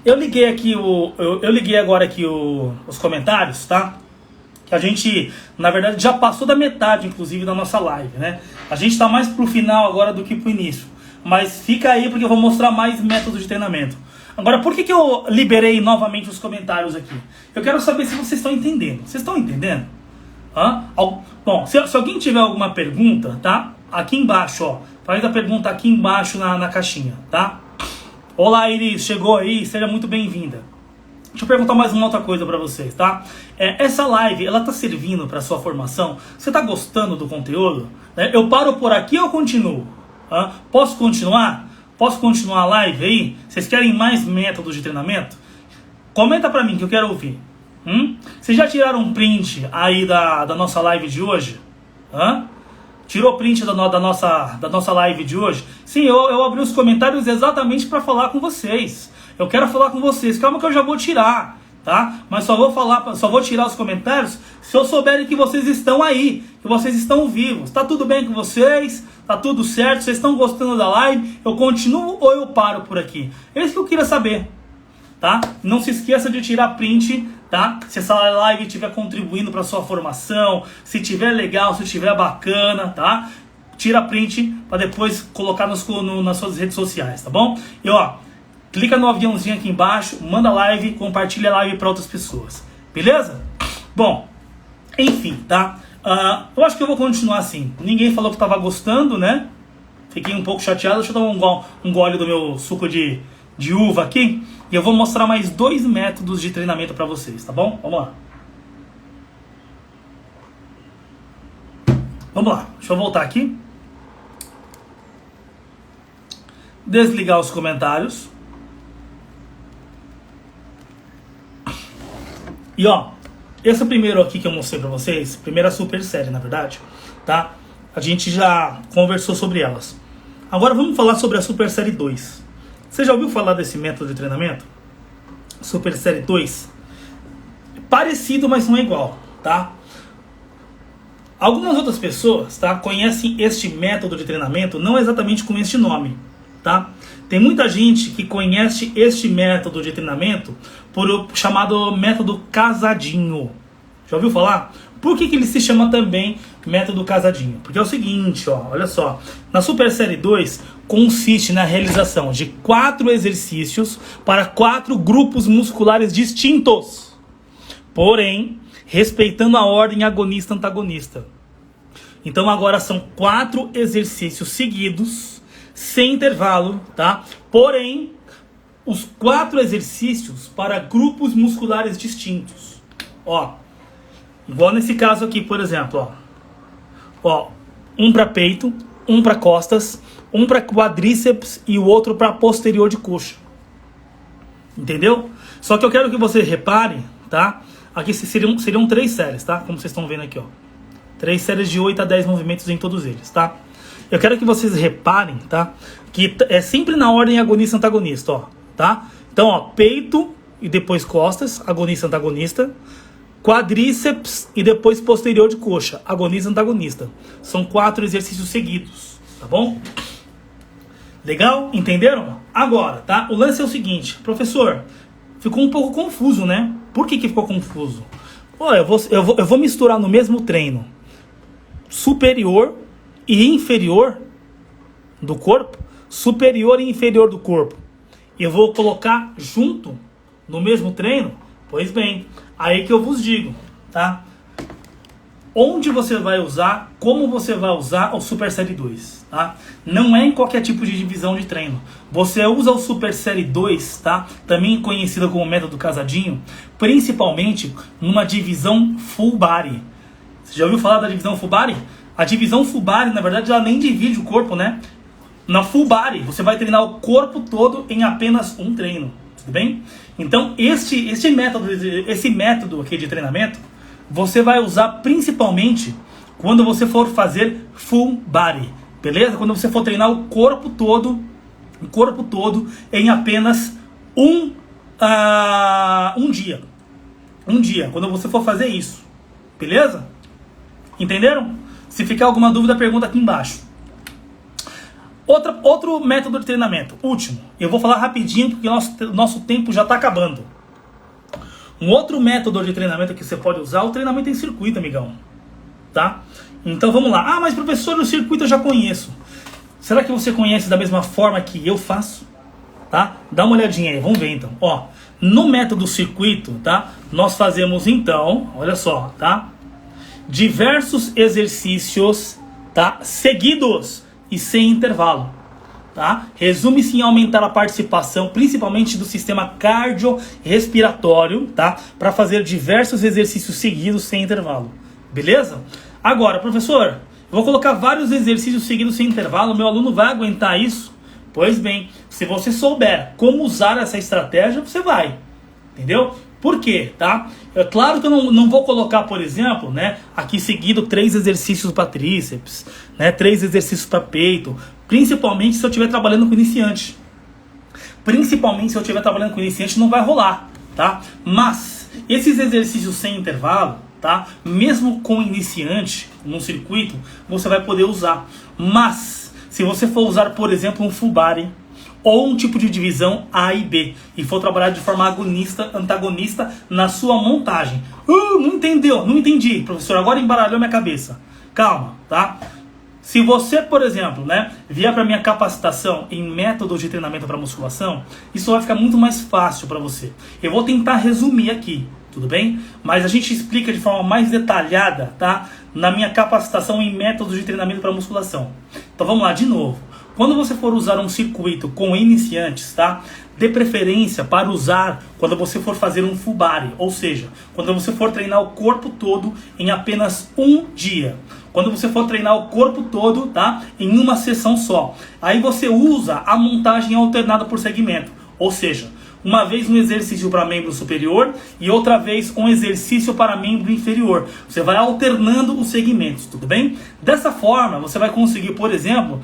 eu liguei aqui eu liguei agora aqui os comentários, tá? Que a gente, na verdade, já passou da metade, inclusive, da nossa live, né? A gente tá mais pro final agora do que pro início. Mas fica aí porque eu vou mostrar mais métodos de treinamento. Agora, por que eu liberei novamente os comentários aqui? Eu quero saber se vocês estão entendendo. Vocês estão entendendo? Hã? Bom, se alguém tiver alguma pergunta, tá? Aqui embaixo, ó. Faz a pergunta aqui embaixo na caixinha, tá? Olá, Iris, chegou aí, seja muito bem-vinda. Deixa eu perguntar mais uma outra coisa pra vocês, tá? Essa live, ela tá servindo pra sua formação? Você tá gostando do conteúdo? Eu paro por aqui ou continuo? Posso continuar? Posso continuar a live aí? Vocês querem mais métodos de treinamento? Comenta pra mim que eu quero ouvir. Vocês já tiraram um print aí da nossa live de hoje? Tirou print da nossa live de hoje? Sim, eu abri os comentários exatamente para falar com vocês. Eu quero falar com vocês. Calma que eu já vou tirar, tá? Mas só vou tirar os comentários se eu souber que vocês estão aí, que vocês estão vivos. Tá tudo bem com vocês? Tá tudo certo? Vocês estão gostando da live? Eu continuo ou eu paro por aqui? É isso que eu queria saber, tá? Não se esqueça de tirar print, tá? Se essa live estiver contribuindo para sua formação, se tiver legal, se tiver bacana, tá? Tira print para depois colocar nas suas redes sociais, tá bom? E ó, clica no aviãozinho aqui embaixo, manda live, compartilha a live para outras pessoas, beleza? Bom, enfim, tá? Eu acho que eu vou continuar assim. Ninguém falou que estava gostando, né? Fiquei um pouco chateado. Deixa eu dar um gole do meu suco de uva aqui. E eu vou mostrar mais 2 métodos de treinamento para vocês, tá bom? Vamos lá. Vamos lá. Deixa eu voltar aqui. Desligar os comentários. E ó, esse primeiro aqui que eu mostrei pra vocês, primeira super série, na verdade, tá? A gente já conversou sobre elas. Agora vamos falar sobre a super série 2. Você já ouviu falar desse método de treinamento? Super série 2? Parecido, mas não é igual, tá? Algumas outras pessoas, tá, conhecem este método de treinamento não exatamente com este nome, tá? Tem muita gente que conhece este método de treinamento por o chamado método casadinho. Já ouviu falar? Por que ele se chama também método casadinho? Porque é o seguinte, ó, olha só. Na Super Série 2 consiste na realização de 4 exercícios para 4 grupos musculares distintos. Porém, respeitando a ordem agonista-antagonista. Então agora são 4 exercícios seguidos, sem intervalo, tá? Porém, os 4 exercícios para grupos musculares distintos. Ó, igual nesse caso aqui, por exemplo, ó, um para peito, um para costas, um para quadríceps e o outro para posterior de coxa. Entendeu? Só que eu quero que você repare, tá? Aqui seriam 3 séries, tá? Como vocês estão vendo aqui, ó. 3 séries de 8 a 10 movimentos em todos eles, tá? Eu quero que vocês reparem, tá? Que é sempre na ordem agonista-antagonista, ó, tá? Então, ó, peito e depois costas, agonista-antagonista. Quadríceps e depois posterior de coxa, agonista-antagonista. São 4 exercícios seguidos, tá bom? Legal? Entenderam? Agora, tá? O lance é o seguinte, professor, ficou um pouco confuso, né? Por que ficou confuso? Pô, eu vou misturar no mesmo treino superior e inferior do corpo, superior e inferior do corpo. Eu vou colocar junto no mesmo treino? Pois bem, aí que eu vos digo, tá? Onde você vai usar, como você vai usar o Super Série 2, tá? Não é em qualquer tipo de divisão de treino. Você usa o Super Série 2, tá? Também conhecido como método casadinho, principalmente numa divisão full body. Você já ouviu falar da divisão full body? A divisão full body, na verdade, ela nem divide o corpo, né? Na full body, você vai treinar o corpo todo em apenas um treino, tudo bem? Então, esse método aqui de treinamento, você vai usar principalmente quando você for fazer full body, beleza? Quando você for treinar o corpo todo em apenas um dia. Um dia, quando você for fazer isso, beleza? Entenderam? Se ficar alguma dúvida, pergunta aqui embaixo. Outro método de treinamento, último. Eu vou falar rapidinho porque nosso tempo já está acabando. Um outro método de treinamento que você pode usar é o treinamento em circuito, amigão. Tá? Então vamos lá. Ah, mas professor, o circuito eu já conheço. Será que você conhece da mesma forma que eu faço? Tá? Dá uma olhadinha aí, vamos ver então. Ó, no método circuito, tá? Nós fazemos então, olha só, tá? Diversos exercícios, tá? Seguidos e sem intervalo. Tá? Resume-se em aumentar a participação, principalmente do sistema cardiorrespiratório, tá? Para fazer diversos exercícios seguidos sem intervalo. Beleza? Agora, professor, eu vou colocar vários exercícios seguidos sem intervalo, meu aluno vai aguentar isso? Pois bem, se você souber como usar essa estratégia, você vai. Entendeu? Por quê? Tá? É claro que eu não vou colocar, por exemplo, né, aqui seguido 3 exercícios para tríceps, né, 3 exercícios para peito, principalmente se eu estiver trabalhando com iniciante. Principalmente se eu estiver trabalhando com iniciante, não vai rolar, tá? Mas esses exercícios sem intervalo, tá? Mesmo com iniciante, num circuito, você vai poder usar. Mas se você for usar, por exemplo, um full body, ou um tipo de divisão A e B, e for trabalhar de forma antagonista na sua montagem. Não entendeu? Não entendi, professor, agora embaralhou minha cabeça. Calma, tá? Se você, por exemplo, né, vier para minha capacitação em métodos de treinamento para musculação, isso vai ficar muito mais fácil para você. Eu vou tentar resumir aqui, tudo bem? Mas a gente explica de forma mais detalhada, tá? Na minha capacitação em métodos de treinamento para musculação. Então vamos lá, de novo. Quando você for usar um circuito com iniciantes, tá? Dê preferência para usar quando você for fazer um full body, ou seja, quando você for treinar o corpo todo em apenas um dia. Quando você for treinar o corpo todo, tá? Em uma sessão só. Aí você usa a montagem alternada por segmento, ou seja, uma vez um exercício para membro superior e outra vez um exercício para membro inferior. Você vai alternando os segmentos, tudo bem? Dessa forma, você vai conseguir, por exemplo,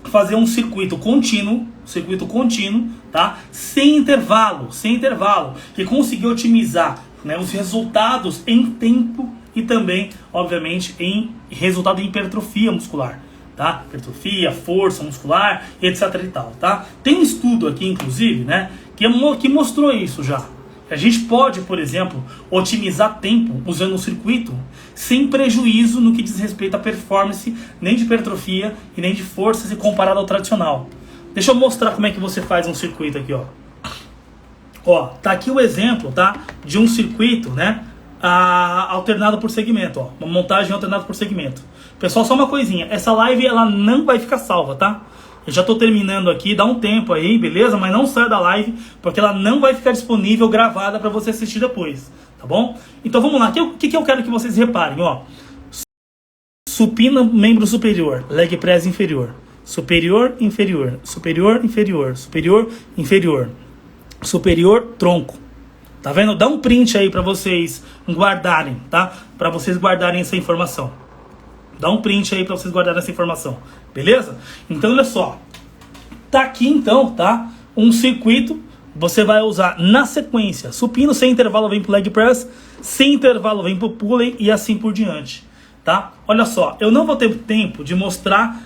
fazer um circuito contínuo, tá? Sem intervalo, que conseguir otimizar, né, os resultados em tempo e também, obviamente, em resultado em hipertrofia muscular, tá? Hipertrofia, força muscular, etc e tal, tá? Tem um estudo aqui, inclusive, né, que mostrou isso já. A gente pode, por exemplo, otimizar tempo usando um circuito sem prejuízo no que diz respeito à performance, nem de hipertrofia e nem de força se comparado ao tradicional. Deixa eu mostrar como é que você faz um circuito aqui, ó. Ó, tá aqui o exemplo, tá? De um circuito, né? Alternado por segmento, ó. Uma montagem alternada por segmento. Pessoal, só uma coisinha. Essa live, ela não vai ficar salva, tá? Eu já tô terminando aqui, dá um tempo aí, beleza? Mas não saia da live, porque ela não vai ficar disponível gravada para você assistir depois, tá bom? Então vamos lá, o que eu quero que vocês reparem, ó. Supino, membro superior, leg press inferior, superior, inferior, superior, inferior, superior, inferior, superior, tronco. Tá vendo? Dá um print aí para vocês guardarem, tá? Para vocês guardarem essa informação. Dá um print aí para vocês guardarem essa informação, beleza? Então olha só, tá aqui então, tá? Um circuito, você vai usar na sequência, supino sem intervalo vem pro leg press, sem intervalo vem pro pulley e assim por diante, tá? Olha só, eu não vou ter tempo de mostrar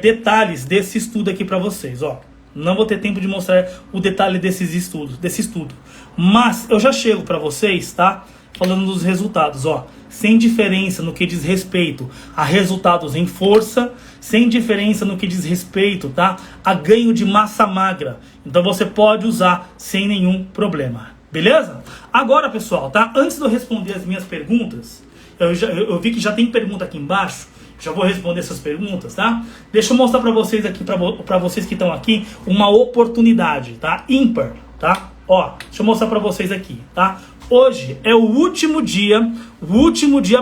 detalhes desse estudo aqui para vocês, ó. Não vou ter tempo de mostrar o detalhe desse estudo, mas eu já chego para vocês, tá? Falando dos resultados, ó, sem diferença no que diz respeito a resultados em força, sem diferença no que diz respeito, tá, a ganho de massa magra. Então você pode usar sem nenhum problema. Beleza? Agora, pessoal, tá? Antes de eu responder as minhas perguntas, eu vi que já tem pergunta aqui embaixo. Já vou responder essas perguntas, tá? Deixa eu mostrar pra vocês aqui, pra vocês que estão aqui, uma oportunidade, tá? Ímpar, tá? Ó, deixa eu mostrar pra vocês aqui, tá? Hoje é o último dia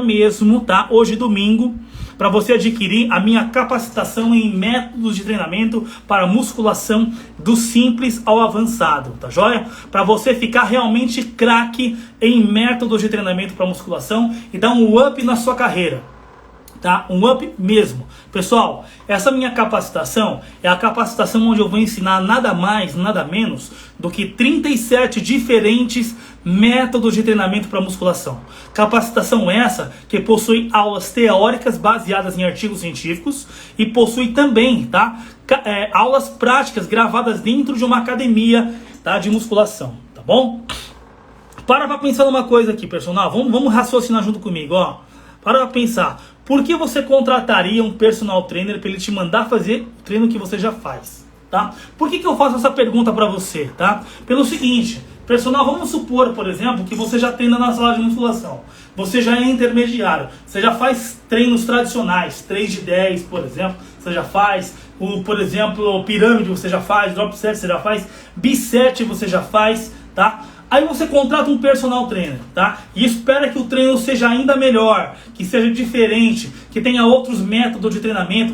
mesmo, tá? Hoje, domingo, para você adquirir a minha capacitação em métodos de treinamento para musculação do simples ao avançado, tá joia? Para você ficar realmente craque em métodos de treinamento para musculação e dar um up na sua carreira. Tá? Um up mesmo. Pessoal, essa minha capacitação é a capacitação onde eu vou ensinar nada mais, nada menos do que 37 diferentes métodos de treinamento para musculação. Capacitação essa que possui aulas teóricas baseadas em artigos científicos e possui também, tá? Aulas práticas gravadas dentro de uma academia, tá? De musculação, tá bom? Para pensar numa coisa aqui, personal. Vamos raciocinar junto comigo, ó. Para pensar. Por que você contrataria um personal trainer para ele te mandar fazer o treino que você já faz, tá? Por que eu faço essa pergunta para você, tá? Pelo seguinte, personal, vamos supor, por exemplo, que você já treina na sala de musculação. Você já é intermediário, você já faz treinos tradicionais, 3 de 10, por exemplo, você já faz, por exemplo, pirâmide você já faz, drop set você já faz, bicep você já faz, tá? Aí você contrata um personal trainer, tá? E espera que o treino seja ainda melhor, que seja diferente, que tenha outros métodos de treinamento,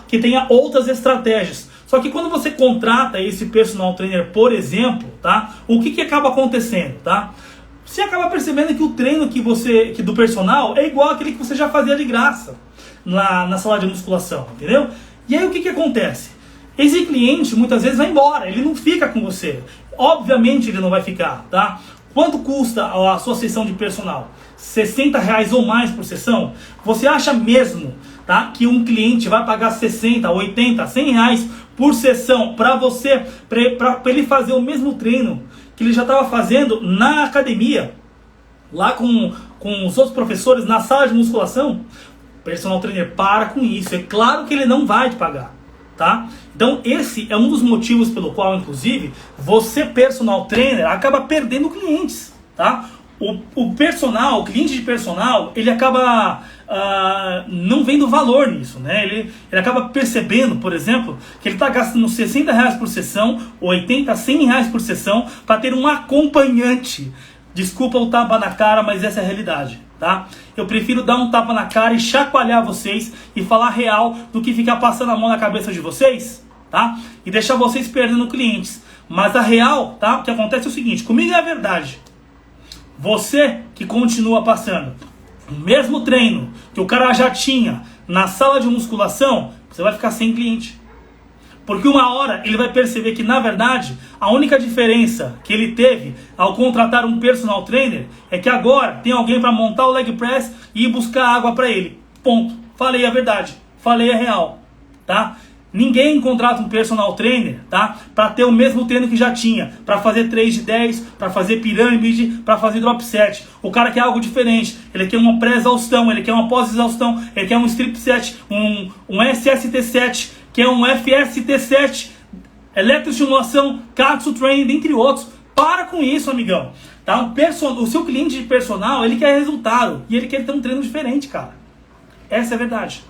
que tenha outras estratégias. Só que quando você contrata esse personal trainer, por exemplo, tá? O que acaba acontecendo, tá? Você acaba percebendo que o treino que do personal é igual àquele que você já fazia de graça na sala de musculação, entendeu? E aí o que acontece? Esse cliente muitas vezes vai embora, ele não fica com você. Obviamente ele não vai ficar, tá? Quanto custa a sua sessão de personal? R$60 ou mais por sessão? Você acha mesmo, tá, que um cliente vai pagar 60, 80, 100 reais por sessão para você, para ele fazer o mesmo treino que ele já estava fazendo na academia, lá com os outros professores, na sala de musculação? Personal trainer, para com isso. É claro que ele não vai te pagar. Tá? Então esse é um dos motivos pelo qual, inclusive, você personal trainer acaba perdendo clientes, tá? O cliente de personal, ele acaba não vendo valor nisso, né? Ele acaba percebendo, por exemplo, que ele está gastando R$60 por sessão, 80, 100 reais por sessão para ter um acompanhante. Desculpa o tapa na cara, mas essa é a realidade, tá? Eu prefiro dar um tapa na cara e chacoalhar vocês e falar real do que ficar passando a mão na cabeça de vocês, tá? E deixar vocês perdendo clientes. Mas a real, tá? O que acontece é o seguinte, comigo é a verdade. Você que continua passando o mesmo treino que o cara já tinha na sala de musculação, você vai ficar sem cliente. Porque uma hora ele vai perceber que, na verdade, a única diferença que ele teve ao contratar um personal trainer é que agora tem alguém para montar o leg press e ir buscar água para ele. Ponto. Falei a verdade. Falei a real. Tá? Ninguém contrata um personal trainer, tá, para ter o mesmo treino que já tinha, para fazer 3 de 10, para fazer pirâmide, para fazer drop set. O cara quer algo diferente. Ele quer uma pré-exaustão, ele quer uma pós-exaustão, ele quer um strip set, um SST7, que é um FST7, eletroestimulação, Katsu Training, dentre outros. Para com isso, amigão. Tá? O seu cliente de personal, ele quer resultado. E ele quer ter um treino diferente, cara. Essa é a verdade.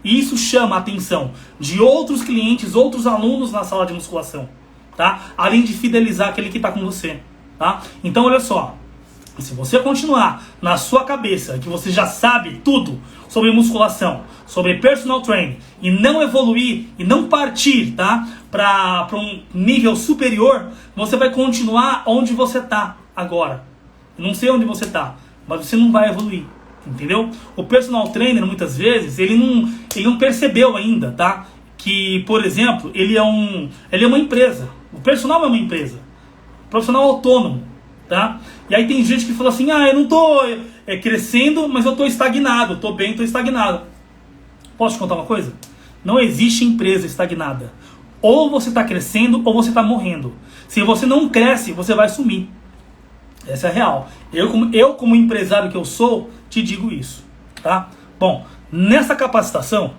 E isso chama a atenção de outros clientes, outros alunos na sala de musculação. Tá? Além de fidelizar aquele que está com você. Tá? Então, olha só. Se você continuar na sua cabeça que você já sabe tudo sobre musculação, sobre personal training, e não evoluir e não partir, tá, para um nível superior, você vai continuar onde você está agora. Eu não sei onde você está, mas você não vai evoluir, entendeu? O personal trainer, muitas vezes, ele não percebeu ainda, tá, que, por exemplo, ele é uma empresa. O personal é uma empresa. O profissional autônomo, tá? E aí tem gente que fala assim, eu não tô crescendo, mas eu tô estagnado, tô bem, tô estagnado. Posso te contar uma coisa? Não existe empresa estagnada. Ou você está crescendo ou você está morrendo. Se você não cresce, você vai sumir. Essa é a real. Eu como empresário que eu sou, te digo isso, tá? Bom, nessa capacitação,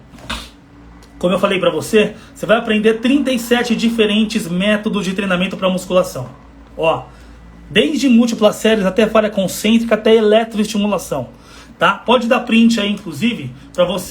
como eu falei para você, você vai aprender 37 diferentes métodos de treinamento para musculação. Ó, desde múltiplas séries até falha concêntrica, até eletroestimulação, tá? Pode dar print aí, inclusive, para você